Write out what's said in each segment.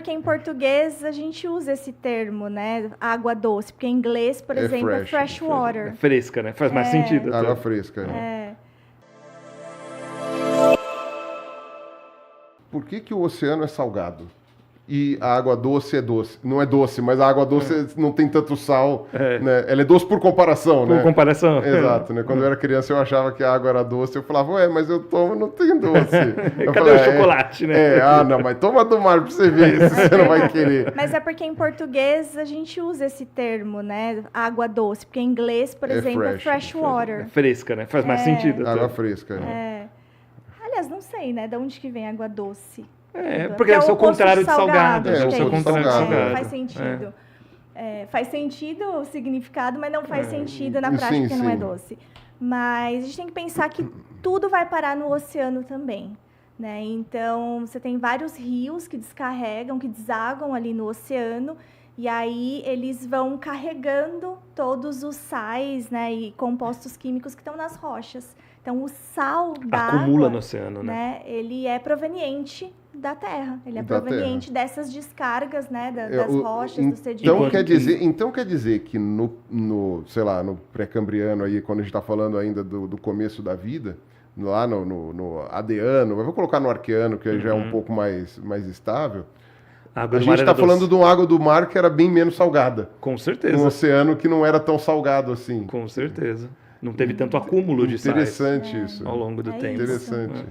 porque em português a gente usa esse termo, né? Água doce, porque em inglês, por exemplo, é fresh water. É fresca, né? Faz mais sentido. Água fresca. Por que o oceano é salgado? E a água doce é doce. Não é doce, mas a água doce não tem tanto sal. Né? Ela é doce por comparação, né? Por comparação. Exato, né? Quando eu era criança eu achava que a água era doce. Eu falava, ué, mas eu tomo, não tem doce. Cadê o chocolate, né? Não, mas toma do mar pra você ver se você não vai querer. Mas é porque em português a gente usa esse termo, né? Água doce, porque em inglês, por exemplo, é fresh water. É fresca, né? Faz mais sentido. Água fresca. Aliás, não sei, né? De onde que vem água doce? Porque é o contrário de salgado. É o seu contrário de salgado. Faz sentido. Faz sentido o significado, mas não faz sentido na prática, porque não é doce. Mas a gente tem que pensar que tudo vai parar no oceano também, né? Então, você tem vários rios que descarregam, que desagam ali no oceano, e aí eles vão carregando todos os sais, né, e compostos químicos que estão nas rochas. Então, o sal da acumula água, no oceano, né? Ele é proveniente da terra. Ele é proveniente dessas descargas, né, das rochas, dos sedimentos. Então quer dizer que sei lá, no pré-cambriano aí, quando a gente está falando ainda do começo da vida, lá no Adeano, eu vou colocar no Arqueano, que já é um pouco mais estável. A gente está falando de uma água do mar que era bem menos salgada. Com certeza. Um oceano que não era tão salgado assim. Com certeza. Não teve tanto acúmulo de sais. Interessante isso. Ao longo do tempo. Interessante.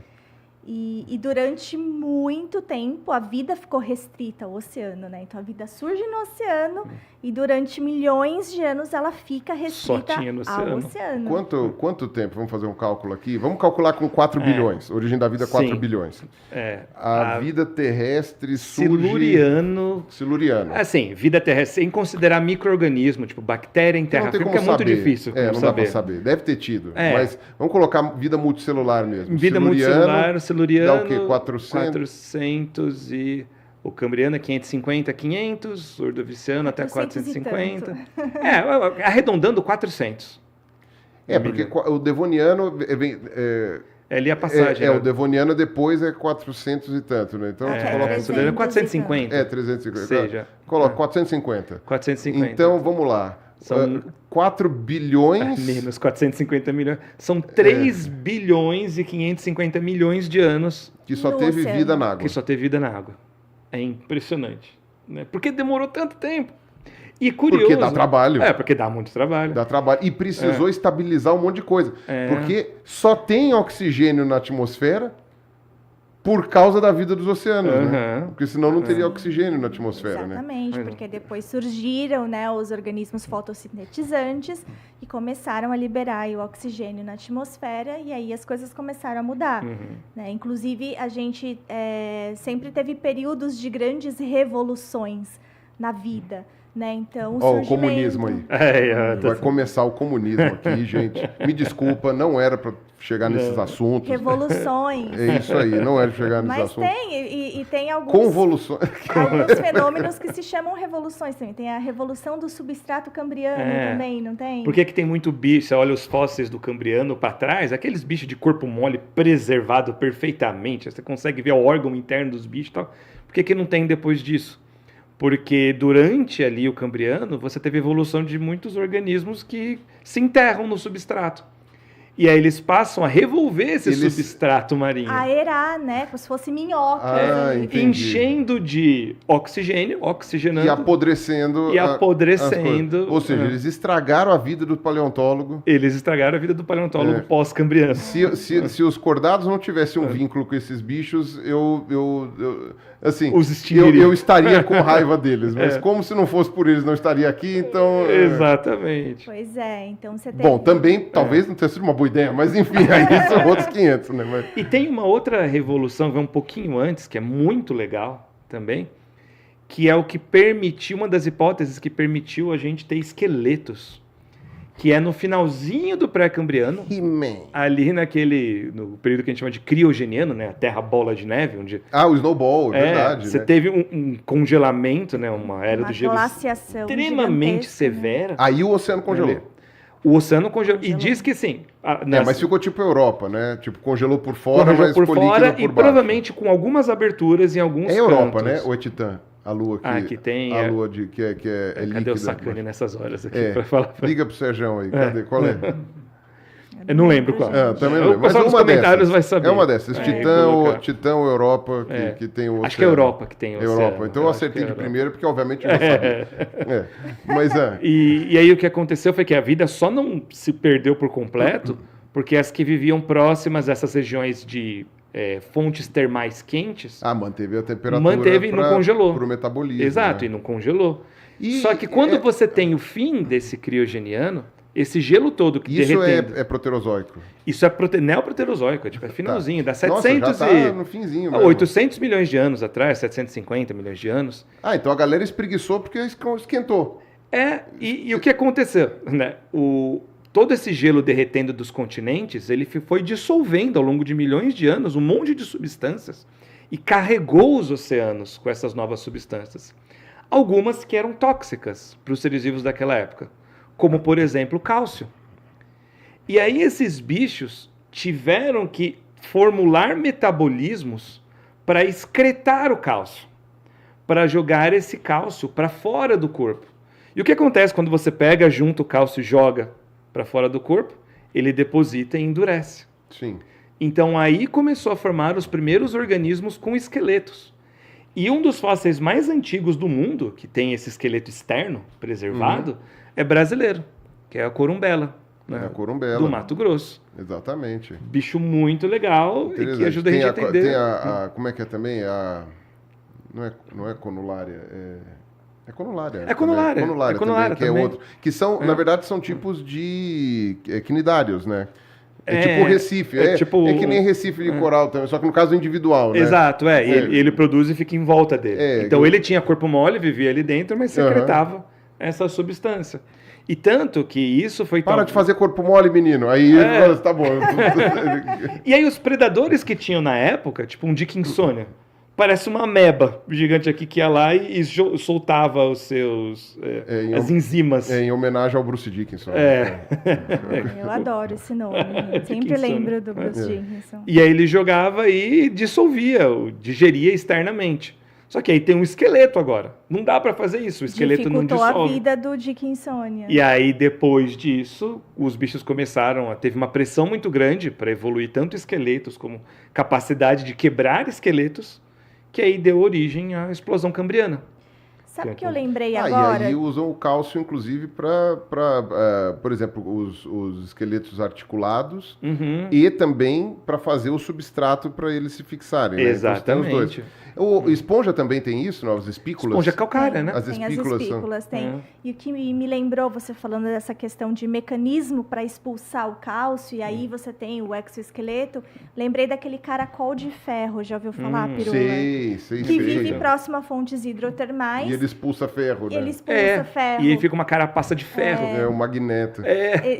E durante muito tempo a vida ficou restrita ao oceano, né? Então a vida surge no oceano e durante milhões de anos ela fica restrita ao oceano. Quanto tempo? Vamos fazer um cálculo aqui. Vamos calcular com 4 bilhões. A origem da vida é 4 bilhões. A vida terrestre surge... Siluriano. Assim, vida terrestre, sem considerar micro-organismo, tipo bactéria em terra firme, que é muito difícil. Não dá pra saber. Deve ter tido. Mas vamos colocar vida multicelular mesmo. Vida multicelular, siluriano, dá o quê? 400 e... O cambriano é 550, 500, o ordoviciano até 450. Arredondando 400. Porque o devoniano... É ali a passagem. O devoniano depois é 400 e tanto, né? Então, coloca 450. 350. Seja, coloca 450. 450. Então, vamos lá. São 4 bilhões... Menos 450 milhões. São 3 bilhões e 550 milhões de anos... Que só teve vida na água. É impressionante. Né? Por que demorou tanto tempo? E curioso... Porque dá trabalho. Porque dá muito trabalho. Dá trabalho. E precisou estabilizar um monte de coisa. Porque só tem oxigênio na atmosfera por causa da vida dos oceanos, né? Porque senão não teria oxigênio na atmosfera, Exatamente, né? porque depois surgiram, né, os organismos fotossintetizantes e começaram a liberar aí o oxigênio na atmosfera e aí as coisas começaram a mudar. Né? Inclusive, a gente sempre teve períodos de grandes revoluções na vida. Né? Então, o comunismo aí. Vai começar o comunismo aqui, gente. Me desculpa, não era para chegar nesses assuntos. Revoluções. É isso aí, não era para chegar nesses assuntos. Mas tem, e tem alguns fenômenos que se chamam revoluções também. Tem a revolução do substrato cambriano também, não tem? Por que tem muito bicho? Você olha os fósseis do cambriano para trás, aqueles bichos de corpo mole preservado perfeitamente, você consegue ver o órgão interno dos bichos e tal. Por que não tem depois disso? Porque durante ali o cambriano, você teve evolução de muitos organismos que se enterram no substrato. E aí eles passam a revolver esse substrato marinho. Aerar, né? Como se fosse minhoca. Enchendo de oxigênio, oxigenando. E apodrecendo. Ou seja, eles estragaram a vida do paleontólogo. Pós-cambriano. Se os cordados não tivessem um vínculo com esses bichos, eu estaria com raiva deles. Mas como se não fosse por eles, não estaria aqui, então... Exatamente. Pois então você tem... Bom, também, talvez não tenha sido uma boa ideia, mas enfim, aí são outros 500, né? Mas... E tem uma outra revolução, um pouquinho antes, que é muito legal também, que é o que permitiu, uma das hipóteses que permitiu a gente ter esqueletos, que é no finalzinho do pré-cambriano, ali no período que a gente chama de criogeniano, né, a terra bola de neve, onde... o snowball, verdade. Você teve um congelamento, né, uma era do gelo extremamente severa. Aí o oceano congelou. O oceano congelou. E diz que sim. Mas ficou tipo Europa, né? Tipo, congelou por fora, mas ficou líquido por baixo. Provavelmente com algumas aberturas em alguns cantos. É Europa, né? Ou é Titã? A lua que tem. A lua que é cadê líquida. O Sacani nessas horas aqui para falar? Liga pro Serjão aí. Cadê? Qual é? Eu não lembro qual. Também não lembro. O pessoal nos comentários vai saber. É uma dessas. Titã, Europa, que tem o oceano. Acho que é Europa que tem o oceano. Europa. Então eu acertei de primeira, porque obviamente eu já sabia. Mas E aí o que aconteceu foi que a vida só não se perdeu por completo, porque as que viviam próximas dessas regiões de fontes termais quentes... manteve a temperatura. Manteve e não congelou. Para o metabolismo. Exato, e não congelou. Só que quando você tem o fim desse criogeniano, esse gelo todo que derretendo... Isso é proterozoico? Isso é neoproterozoico, é finalzinho, dá 700 Nossa, já tá no finzinho mesmo. 800 milhões de anos atrás, 750 milhões de anos. Então a galera espreguiçou porque esquentou. E o que aconteceu? Né? Todo esse gelo derretendo dos continentes, ele foi dissolvendo ao longo de milhões de anos um monte de substâncias e carregou os oceanos com essas novas substâncias. Algumas que eram tóxicas para os seres vivos daquela época, como, por exemplo, o cálcio. E aí esses bichos tiveram que formular metabolismos para excretar o cálcio, para jogar esse cálcio para fora do corpo. E o que acontece quando você pega, junta o cálcio e joga para fora do corpo? Ele deposita e endurece. Sim. Então aí começou a formar os primeiros organismos com esqueletos. E um dos fósseis mais antigos do mundo, que tem esse esqueleto externo preservado, é brasileiro, que é a corumbela. Né? A corumbela. Do Mato Grosso. Exatamente. Bicho muito legal e que ajuda a gente a entender. Tem como é que é também? Não é conulária, é conulária. É conulária. Conulária também, que é outro. Que são, na verdade, são tipos de quinidários, né? Tipo Recife. É que nem Recife de coral também, só que no caso individual, né? Exato, Ele produz e fica em volta dele. Então ele tinha corpo mole, vivia ali dentro, mas secretava essa substância. E tanto que isso foi... Para de fazer corpo mole, menino. Aí, tá bom. E aí os predadores que tinham na época, tipo um Dickinsonia, parece uma ameba gigante aqui que ia lá e soltava os seus... as enzimas. Em homenagem ao Bruce Dickinson. Eu adoro esse nome. Sempre lembro do Bruce Dickinson. E aí ele jogava e dissolvia, digeria externamente. Só que aí tem um esqueleto agora. Não dá para fazer isso. O esqueleto não dissolve. Dificultou a vida do Dickinsonia. E aí, depois disso, os bichos começaram teve uma pressão muito grande para evoluir tanto esqueletos como capacidade de quebrar esqueletos, que aí deu origem à explosão cambriana. Sabe o que eu lembrei agora? E aí usam o cálcio, inclusive, para, por exemplo, os esqueletos articulados e também para fazer o substrato para eles se fixarem. Exatamente. Né? Então, os dois. O esponja também tem isso, as espículas? Esponja calcária, né? As tem espículas. As espículas, tem. E o que me lembrou, você falando dessa questão de mecanismo para expulsar o cálcio, e aí você tem o exoesqueleto, lembrei daquele caracol de ferro, já ouviu falar, Pirula? Sei. Que vive próximo a fontes hidrotermais. E ele expulsa ferro, né? Ele expulsa ferro. E aí fica uma carapaça de ferro. É um magneto.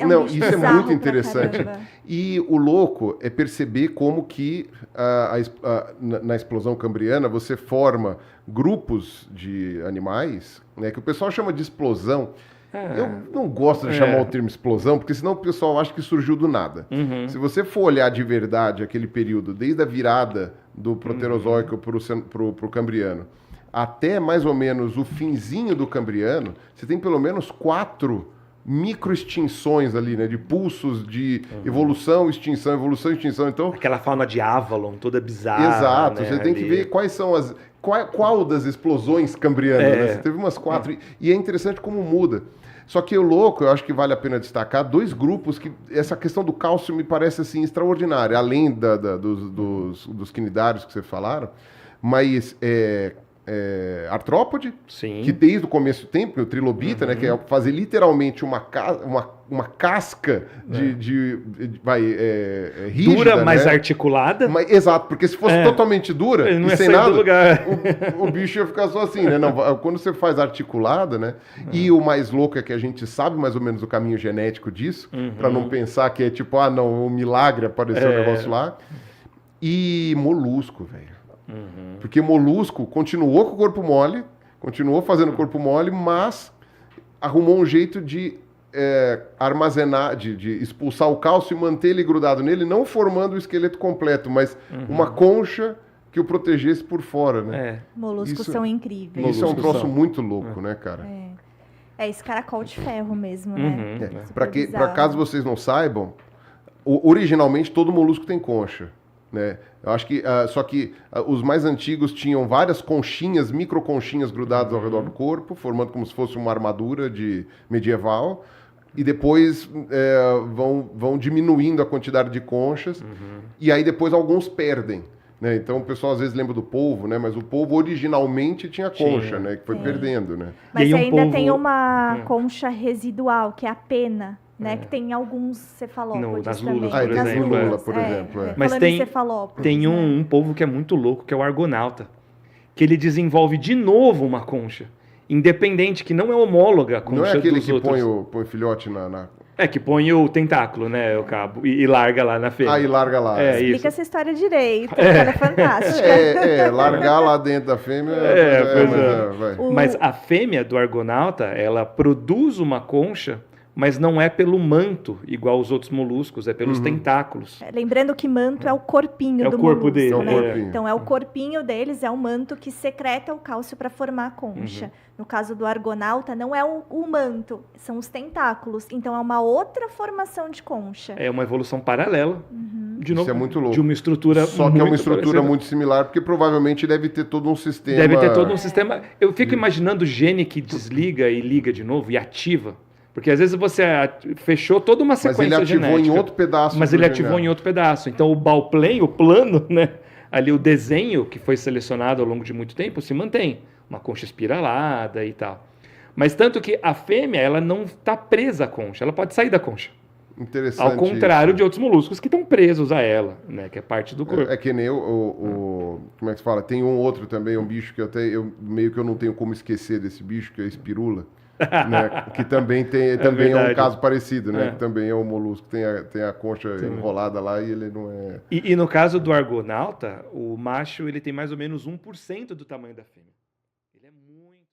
Não, isso é muito interessante. E o louco é perceber como que na explosão cambriana você forma grupos de animais, né, que o pessoal chama de explosão. Eu não gosto de chamar o termo explosão, porque senão o pessoal acha que surgiu do nada. Se você for olhar de verdade aquele período, desde a virada do Proterozoico para o Cambriano, até mais ou menos o finzinho do Cambriano, você tem pelo menos 4 microextinções ali, né? De pulsos de evolução, extinção. Então, aquela fauna de Avalon, toda bizarra. Exato. Né, você tem que ver quais são qual das explosões cambrianas, né? Você teve umas 4. E é interessante como muda. Só que o louco, eu acho que vale a pena destacar 2 grupos que essa questão do cálcio me parece assim extraordinária, além dos quinidários que vocês falaram, mas artrópode, que desde o começo do tempo, o trilobita, né, que é fazer literalmente uma casca rígida, dura, mas né? articulada. Exato, porque se fosse totalmente dura ele não e sem sair nada, do lugar. o bicho ia ficar só assim, né? Não, quando você faz articulada, né? E o mais louco é que a gente sabe mais ou menos o caminho genético disso, para não pensar que é tipo, um milagre apareceu o negócio lá. E molusco, velho. Porque molusco continuou com o corpo mole, continuou fazendo corpo mole, mas arrumou um jeito de armazenar, de expulsar o cálcio e manter ele grudado nele, não formando o esqueleto completo, mas uma concha que o protegesse por fora, né? Moluscos são incríveis. Isso é um troço muito louco, né, cara? Esse caracol de ferro mesmo, né? Para caso vocês não saibam, originalmente todo molusco tem concha, né? Eu acho que só que os mais antigos tinham várias conchinhas, microconchinhas grudadas ao redor do corpo, formando como se fosse uma armadura de medieval. E depois vão diminuindo a quantidade de conchas. E aí depois alguns perdem. Né? Então o pessoal às vezes lembra do polvo, né? Mas o polvo originalmente tinha concha, né? Que foi perdendo, né? Mas ainda tem uma concha residual, que é a pena. Né, que tem alguns cefalópodes nas também. lulas, por exemplo. Mas tem um polvo que é muito louco, que é o argonauta, que ele desenvolve de novo uma concha, independente, que não é homóloga à concha dos outros. Não é aquele que põe o filhote na... que põe o tentáculo, né, o cabo, e larga lá na fêmea. E larga lá. Explica isso. Essa história direito, ela é fantástica. Largar lá dentro da fêmea... Mas a fêmea do argonauta, ela produz uma concha, mas não é pelo manto, igual os outros moluscos, é pelos tentáculos. Lembrando que manto é o corpinho do corpo molusco, dele, né? Então é o corpinho deles, é o manto que secreta o cálcio para formar a concha. No caso do argonauta, não é o manto, são os tentáculos. Então é uma outra formação de concha. É uma evolução paralela. De novo, isso é muito louco. De uma estrutura Só que é uma estrutura muito similar, porque provavelmente deve ter todo um sistema... Deve ter todo um sistema... Eu fico imaginando o gene que desliga e liga de novo e ativa. Porque às vezes você fechou toda uma sequência genética. Mas ele ativou em outro pedaço. Mas ele ativou em outro pedaço. Então o bauplane, o plano, né? Ali o desenho que foi selecionado ao longo de muito tempo se mantém. Uma concha espiralada e tal. Mas tanto que a fêmea, ela não está presa à concha. Ela pode sair da concha. Interessante. Ao contrário de outros moluscos que estão presos a ela, né? Que é parte do corpo. É que nem como é que se fala? Tem um outro também, um bicho que eu meio que eu não tenho como esquecer desse bicho, que é a espirula. Né? Que também é um caso parecido, né? Que também é um molusco, tem a concha enrolada lá e ele não é... E no caso do argonauta, o macho ele tem mais ou menos 1% do tamanho da fêmea. Ele é muito